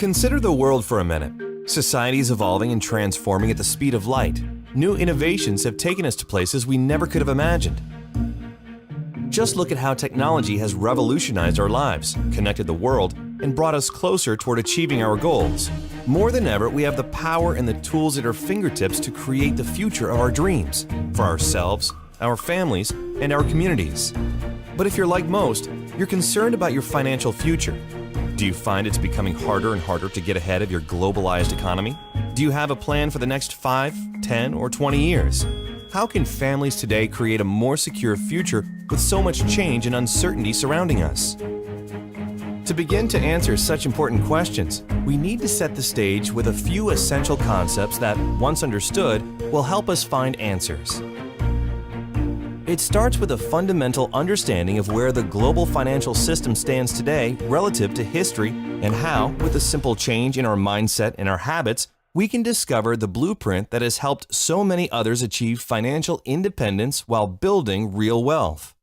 Consider the world for a minute. Society is evolving and transforming at the speed of light. New innovations have taken us to places we never could have imagined. Just look at how technology has revolutionized our lives, connected the world, and brought us closer toward achieving our goals. More than ever, we have the power and the tools at our fingertips to create the future of our dreams, for ourselves, our families, and our communities. But if you're like most, you're concerned about your financial future. Do you find it's becoming harder and harder to get ahead of your globalized economy? Do you have a plan for the next 5, 10, or 20 years? How can families today create a more secure future with so much change and uncertainty surrounding us? To begin to answer such important questions, we need to set the stage with a few essential concepts that, once understood, will help us find answers. It starts with a fundamental understanding of where the global financial system stands today relative to history and how, with a simple change in our mindset and our habits, we can discover the blueprint that has helped so many others achieve financial independence while building real wealth.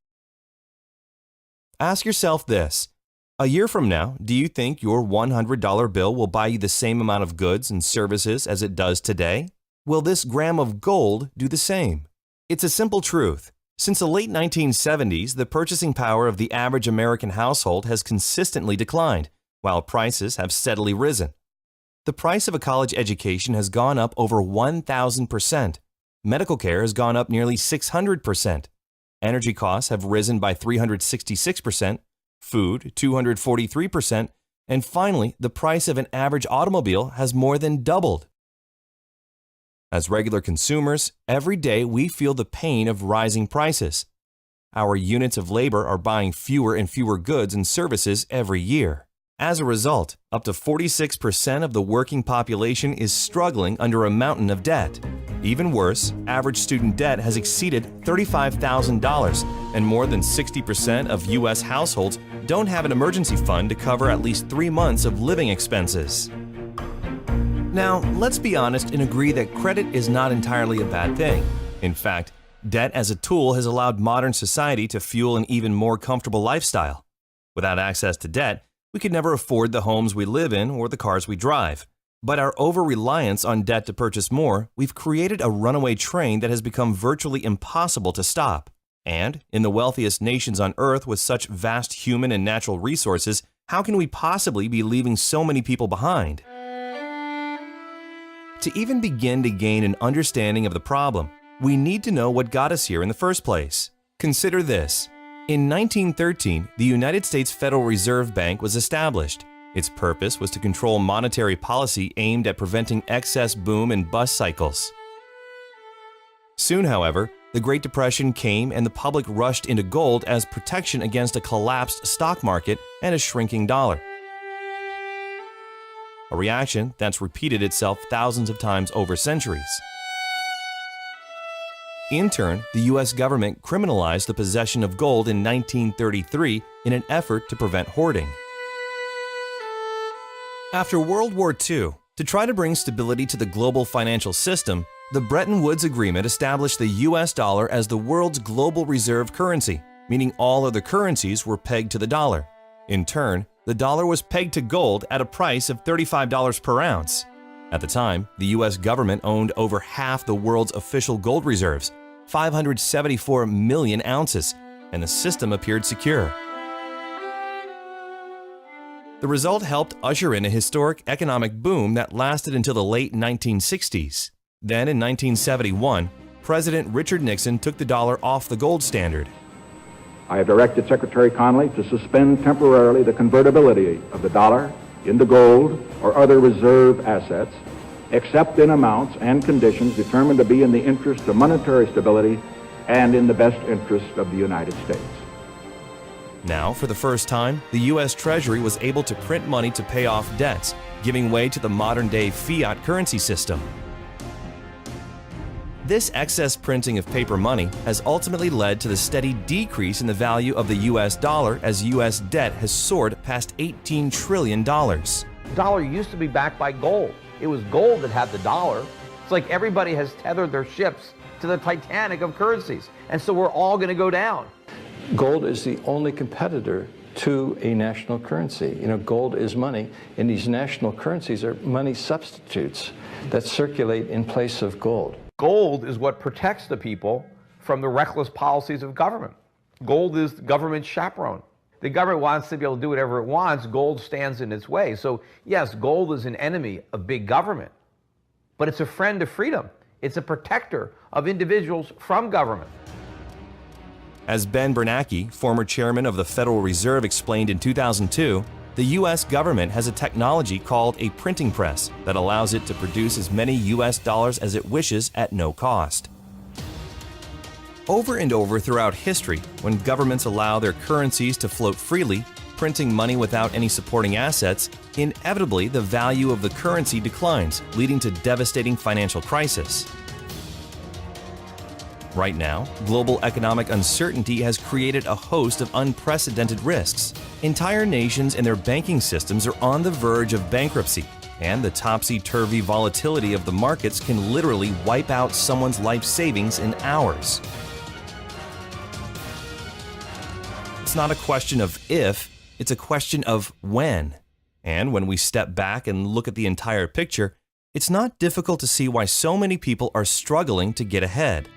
Ask yourself this: a year from now, do you think your $100 bill will buy you the same amount of goods and services as it does today? Will this gram of gold do the same? It's a simple truth. Since the late 1970s, the purchasing power of the average American household has consistently declined, while prices have steadily risen. The price of a college education has gone up over 1,000%. Medical care has gone up nearly 600%. Energy costs have risen by 366%, food 243%, and finally, the price of an average automobile has more than doubled. As regular consumers, every day we feel the pain of rising prices. Our units of labor are buying fewer and fewer goods and services every year. As a result, up to 46% of the working population is struggling under a mountain of debt. Even worse, average student debt has exceeded $35,000, and more than 60% of U.S. households don't have an emergency fund to cover at least 3 months of living expenses. Now, let's be honest and agree that credit is not entirely a bad thing. In fact, debt as a tool has allowed modern society to fuel an even more comfortable lifestyle. Without access to debt, we could never afford the homes we live in or the cars we drive. But our over-reliance on debt to purchase more, we've created a runaway train that has become virtually impossible to stop. And, in the wealthiest nations on Earth with such vast human and natural resources, how can we possibly be leaving so many people behind? To even begin to gain an understanding of the problem, we need to know what got us here in the first place. Consider this. In 1913, the United States Federal Reserve Bank was established. Its purpose was to control monetary policy aimed at preventing excess boom and bust cycles. Soon, however, the Great Depression came and the public rushed into gold as protection against a collapsed stock market and a shrinking dollar. A reaction that's repeated itself thousands of times over centuries. In turn, the U.S. government criminalized the possession of gold in 1933 in an effort to prevent hoarding. After World War II, to try to bring stability to the global financial system, the Bretton Woods Agreement established the U.S. dollar as the world's global reserve currency, meaning all other currencies were pegged to the dollar. In turn, the dollar was pegged to gold at a price of $35 per ounce. At the time, the U.S. government owned over half the world's official gold reserves, 574 million ounces, and the system appeared secure. The result helped usher in a historic economic boom that lasted until the late 1960s. Then, in 1971, President Richard Nixon took the dollar off the gold standard. I have directed Secretary Connally to suspend temporarily the convertibility of the dollar into gold or other reserve assets, except in amounts and conditions determined to be in the interest of monetary stability and in the best interest of the United States. Now, for the first time, the U.S. Treasury was able to print money to pay off debts, giving way to the modern-day fiat currency system. This excess printing of paper money has ultimately led to the steady decrease in the value of the U.S. dollar as U.S. debt has soared past $18 trillion. The dollar used to be backed by gold. It was gold that had the dollar. It's like everybody has tethered their ships to the Titanic of currencies, and so we're all going to go down. Gold is the only competitor to a national currency. You know, gold is money, and these national currencies are money substitutes that circulate in place of gold. Gold is what protects the people from the reckless policies of government. Gold is government chaperone. The government wants to be able to do whatever it wants. Gold stands in its way. So yes, gold is an enemy of big government, but it's a friend of freedom. It's a protector of individuals from government. As Ben Bernanke, former chairman of the Federal Reserve, explained in 2002, the U.S. government has a technology called a printing press that allows it to produce as many U.S. dollars as it wishes at no cost. Over and over throughout history, when governments allow their currencies to float freely, printing money without any supporting assets, inevitably the value of the currency declines, leading to devastating financial crisis. Right now, global economic uncertainty has created a host of unprecedented risks. Entire nations and their banking systems are on the verge of bankruptcy, and the topsy-turvy volatility of the markets can literally wipe out someone's life savings in hours. It's not a question of if, it's a question of when. And when we step back and look at the entire picture, it's not difficult to see why so many people are struggling to get ahead.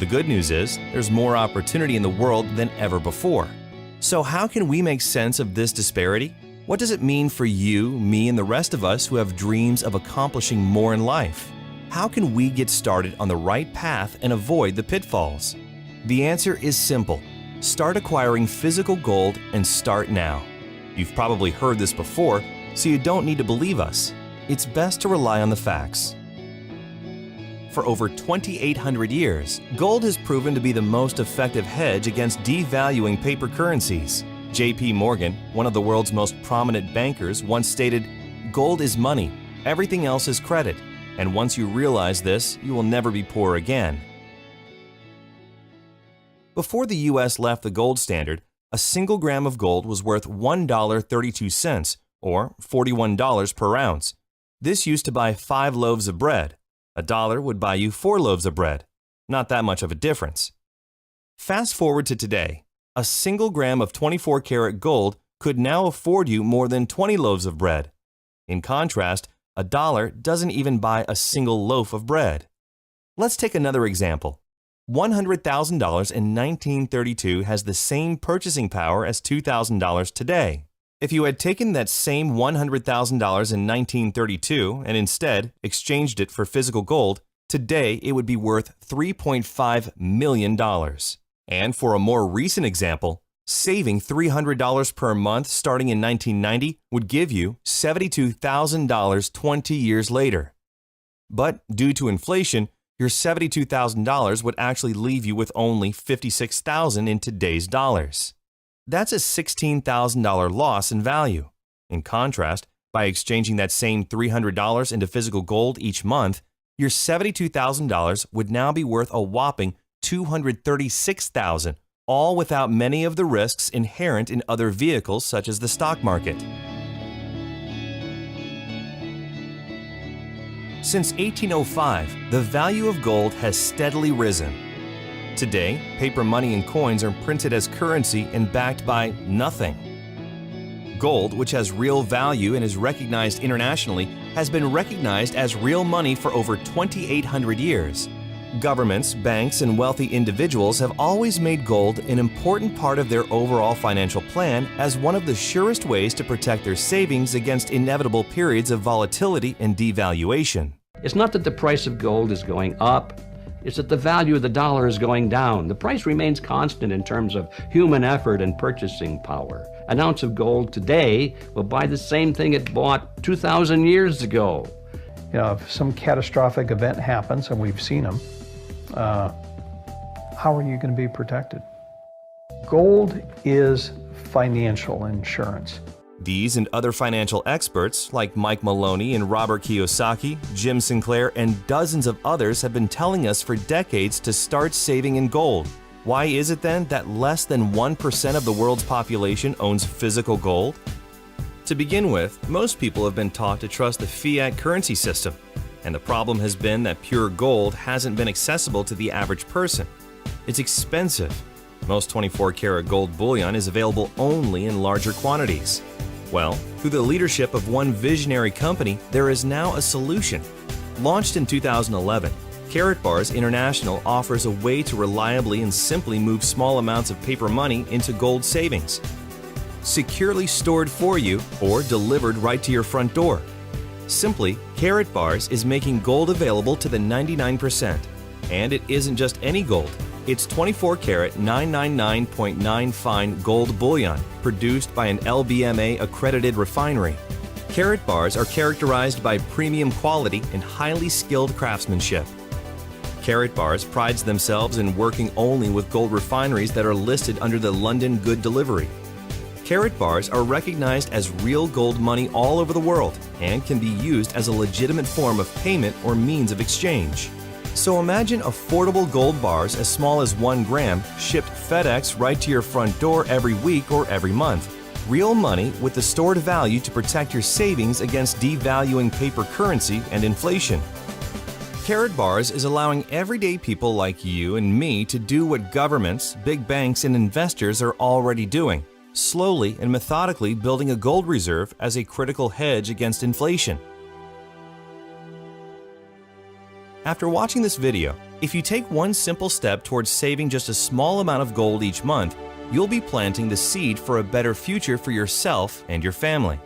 The good news is, there's more opportunity in the world than ever before. So how can we make sense of this disparity? What does it mean for you, me, and the rest of us who have dreams of accomplishing more in life? How can we get started on the right path and avoid the pitfalls? The answer is simple. Start acquiring physical gold and start now. You've probably heard this before, so you don't need to believe us. It's best to rely on the facts. For over 2,800 years, gold has proven to be the most effective hedge against devaluing paper currencies. J.P. Morgan, one of the world's most prominent bankers, once stated, "Gold is money, everything else is credit, and once you realize this, you will never be poor again." Before the U.S. left the gold standard, a single gram of gold was worth $1.32, or $41 per ounce. This used to buy 5 loaves of bread. $1 would buy you 4 loaves of bread. Not that much of a difference. Fast forward to today. A single gram of 24-karat gold could now afford you more than 20 loaves of bread. In contrast, $1 doesn't even buy a single loaf of bread. Let's take another example. $100,000 in 1932 has the same purchasing power as $2,000 today. If you had taken that same $100,000 in 1932 and instead exchanged it for physical gold, today it would be worth $3.5 million. And for a more recent example, saving $300 per month starting in 1990 would give you $72,000 20 years later. But due to inflation, your $72,000 would actually leave you with only $56,000 in today's dollars. That's a $16,000 loss in value. In contrast, by exchanging that same $300 into physical gold each month, your $72,000 would now be worth a whopping $236,000, all without many of the risks inherent in other vehicles such as the stock market. Since 1805, the value of gold has steadily risen. Today, paper money and coins are printed as currency and backed by nothing. Gold, which has real value and is recognized internationally, has been recognized as real money for over 2,800 years. Governments, banks, and wealthy individuals have always made gold an important part of their overall financial plan as one of the surest ways to protect their savings against inevitable periods of volatility and devaluation. It's not that the price of gold is going up. It's that the value of the dollar is going down. The price remains constant in terms of human effort and purchasing power. An ounce of gold today will buy the same thing it bought 2,000 years ago. You know, if some catastrophic event happens, and we've seen them, how are you going to be protected? Gold is financial insurance. These and other financial experts like Mike Maloney and Robert Kiyosaki, Jim Sinclair, and dozens of others have been telling us for decades to start saving in gold. Why is it then that less than 1% of the world's population owns physical gold? To begin with, most people have been taught to trust the fiat currency system, and the problem has been that pure gold hasn't been accessible to the average person. It's expensive. Most 24-karat gold bullion is available only in larger quantities. Well, through the leadership of one visionary company, there is now a solution. Launched in 2011, Karatbars International offers a way to reliably and simply move small amounts of paper money into gold savings. Securely stored for you or delivered right to your front door. Simply, Karatbars is making gold available to the 99%. And it isn't just any gold. It's 24-karat 999.9 fine gold bullion produced by an LBMA accredited refinery. Karatbars are characterized by premium quality and highly skilled craftsmanship. Karatbars prides themselves in working only with gold refineries that are listed under the London Good Delivery. Karatbars are recognized as real gold money all over the world and can be used as a legitimate form of payment or means of exchange. So imagine affordable gold bars as small as 1 gram shipped FedEx right to your front door every week or every month. Real money with the stored value to protect your savings against devaluing paper currency and inflation. Karatbars is allowing everyday people like you and me to do what governments, big banks, and investors are already doing, slowly and methodically building a gold reserve as a critical hedge against inflation. After watching this video, if you take one simple step towards saving just a small amount of gold each month, you'll be planting the seed for a better future for yourself and your family.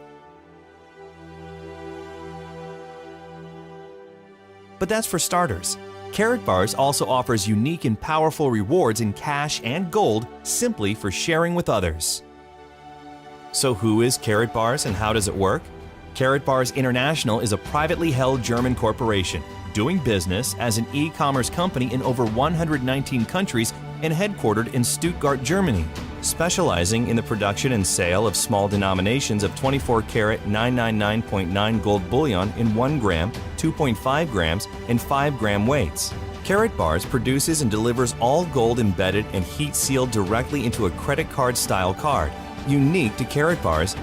But that's for starters. Karatbars also offers unique and powerful rewards in cash and gold simply for sharing with others. So who is Karatbars and how does it work? Karatbars International is a privately held German corporation doing business as an e-commerce company in over 119 countries and headquartered in Stuttgart, Germany, specializing in the production and sale of small denominations of 24-karat 999.9 gold bullion in 1 gram, 2.5 grams, and 5-gram weights. Karatbars produces and delivers all gold embedded and heat sealed directly into a credit card style card, unique to Karatbars.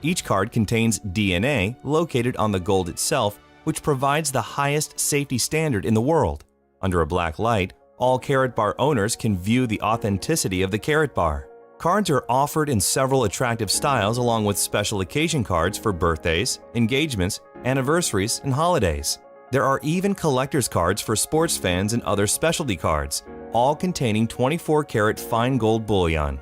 Each card contains DNA located on the gold itself, which provides the highest safety standard in the world. Under a black light, all Karatbar owners can view the authenticity of the Karatbar. Cards are offered in several attractive styles along with special occasion cards for birthdays, engagements, anniversaries, and holidays. There are even collector's cards for sports fans and other specialty cards, all containing 24-karat fine gold bullion.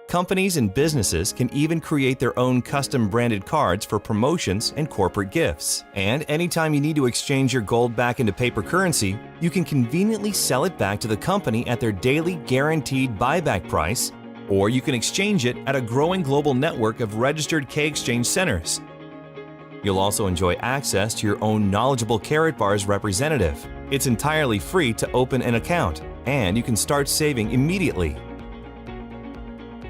Companies and businesses can even create their own custom branded cards for promotions and corporate gifts. And anytime you need to exchange your gold back into paper currency, you can conveniently sell it back to the company at their daily guaranteed buyback price, or you can exchange it at a growing global network of registered K-Exchange centers. You'll also enjoy access to your own knowledgeable Karatbars representative. It's entirely free to open an account, and you can start saving immediately.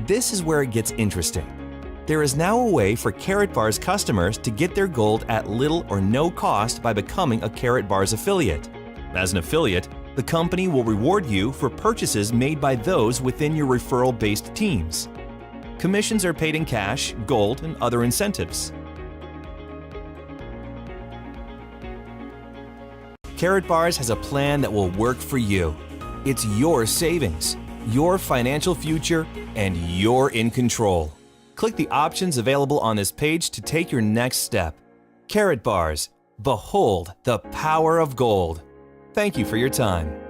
This is where it gets interesting. There is now a way for Karatbars customers to get their gold at little or no cost by becoming a Karatbars affiliate. As an affiliate, the company will reward you for purchases made by those within your referral-based teams. Commissions are paid in cash, gold, and other incentives. Karatbars has a plan that will work for you. It's your savings, your financial future, and you're in control. Click the options available on this page to take your next step. Karatbars, behold the power of gold. Thank you for your time.